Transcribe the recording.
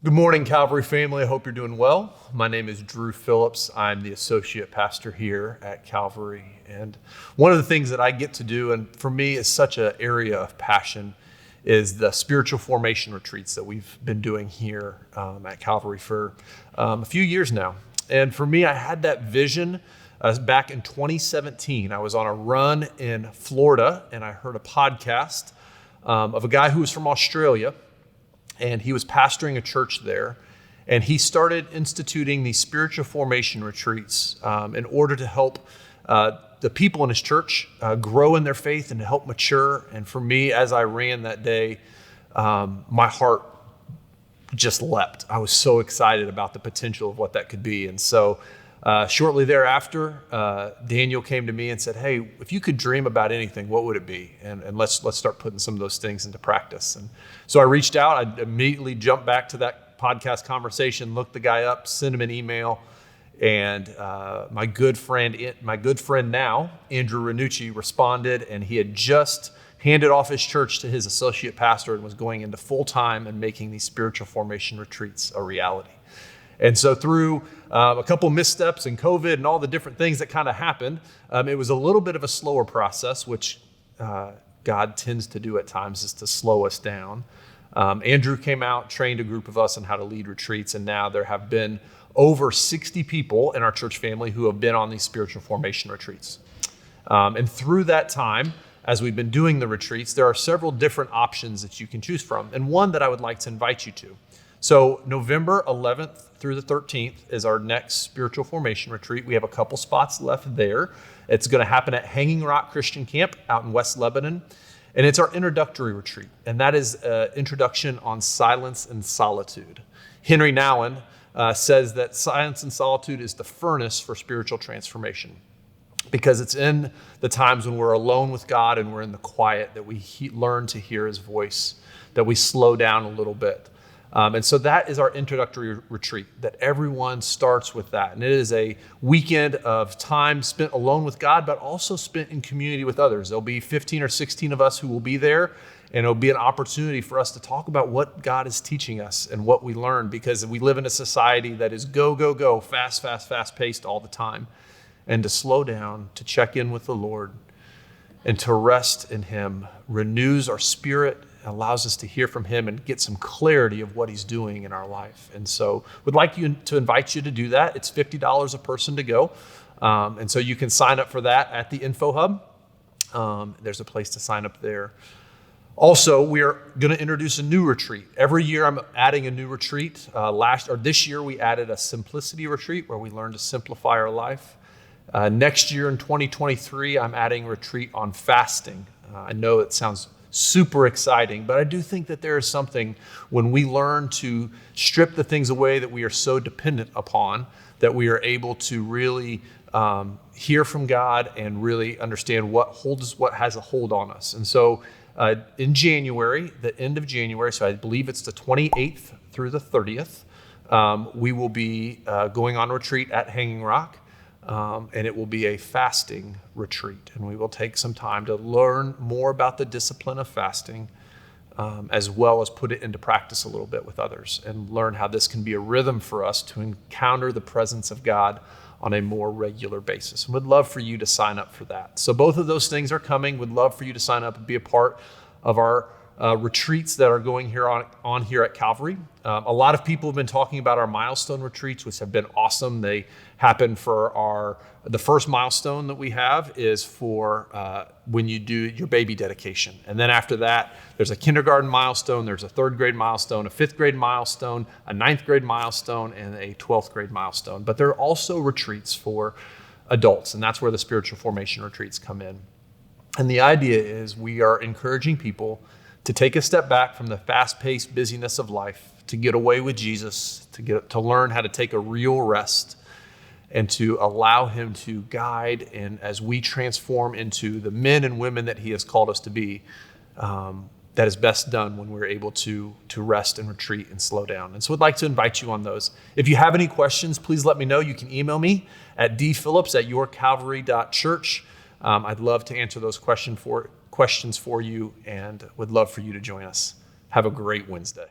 Good morning, Calvary family. I hope you're doing well. My name is Drew Phillips. I'm the associate pastor here at Calvary. And one of the things that I get to do, and for me is such an area of passion, is the spiritual formation retreats that we've been doing here at Calvary for a few years now. And for me, I had that vision back in 2017. I was on a run in Florida, and I heard a podcast of a guy who was from Australia. And he was pastoring a church there, and he started instituting these spiritual formation retreats in order to help the people in his church grow in their faith and to help mature. And for me, as I ran that day, my heart just leapt. I was so excited about the potential of what that could be. And so shortly thereafter, Daniel came to me and said, "Hey, if you could dream about anything, what would it be? And let's start putting some of those things into practice." And so I reached out. I immediately jumped back to that podcast conversation, looked the guy up, sent him an email, and my good friend now, Andrew Ranucci, responded, and he had just handed off his church to his associate pastor and was going into full time and making these spiritual formation retreats a reality. And so through a couple missteps and COVID and all the different things that kind of happened, it was a little bit of a slower process, which God tends to do at times, is to slow us down. Andrew came out, trained a group of us on how to lead retreats, and now there have been over 60 people in our church family who have been on these spiritual formation retreats. And through that time, as we've been doing the retreats, there are several different options that you can choose from, and one that I would like to invite you to. So November 11th through the 13th is our next spiritual formation retreat. We have a couple spots left there. It's going to happen at Hanging Rock Christian Camp out in West Lebanon. And it's our introductory retreat. And that is an introduction on silence and solitude. Henry Nouwen says that silence and solitude is the furnace for spiritual transformation, because it's in the times when we're alone with God and we're in the quiet that we learn to hear his voice, that we slow down a little bit. And so that is our introductory retreat, that everyone starts with that. And it is a weekend of time spent alone with God, but also spent in community with others. There'll be 15 or 16 of us who will be there, and it'll be an opportunity for us to talk about what God is teaching us and what we learn, because we live in a society that is go, go, go, fast paced all the time. And to slow down, to check in with the Lord, and to rest in him renews our spirit, allows us to hear from him and get some clarity of what he's doing in our life. And so we'd like to invite you to do that. It's $50 a person to go. And so you can sign up for that at the Info Hub. There's a place to sign up there. Also, we are going to introduce a new retreat. Every year I'm adding a new retreat. This year we added a simplicity retreat where we learn to simplify our life. Next year in 2023, I'm adding a retreat on fasting. I know it sounds super exciting, but I do think that there is something when we learn to strip the things away that we are so dependent upon, that we are able to really hear from God and really understand what has a hold on us. And so in January, the end of January, so I believe it's the 28th through the 30th, we will be going on retreat at Hanging Rock. And it will be a fasting retreat. And we will take some time to learn more about the discipline of fasting, as well as put it into practice a little bit with others and learn how this can be a rhythm for us to encounter the presence of God on a more regular basis. And we'd love for you to sign up for that. So both of those things are coming. We'd love for you to sign up and be a part of our retreats that are going here on here at Calvary. A lot of people have been talking about our milestone retreats, which have been awesome. They happen for the first milestone that we have is for when you do your baby dedication. And then after that, there's a kindergarten milestone, there's a 3rd grade milestone, a 5th grade milestone, a 9th grade milestone, and a 12th grade milestone. But there are also retreats for adults, and that's where the spiritual formation retreats come in. And the idea is we are encouraging people to take a step back from the fast-paced busyness of life, to get away with Jesus, to learn how to take a real rest, and to allow him to guide, and as we transform into the men and women that he has called us to be, that is best done when we're able to rest and retreat and slow down. And so I'd like to invite you on those. If you have any questions, please let me know. You can email me at dphillips@yourcalvary.church. I'd love to answer those questions for you, and would love for you to join us. Have a great Wednesday.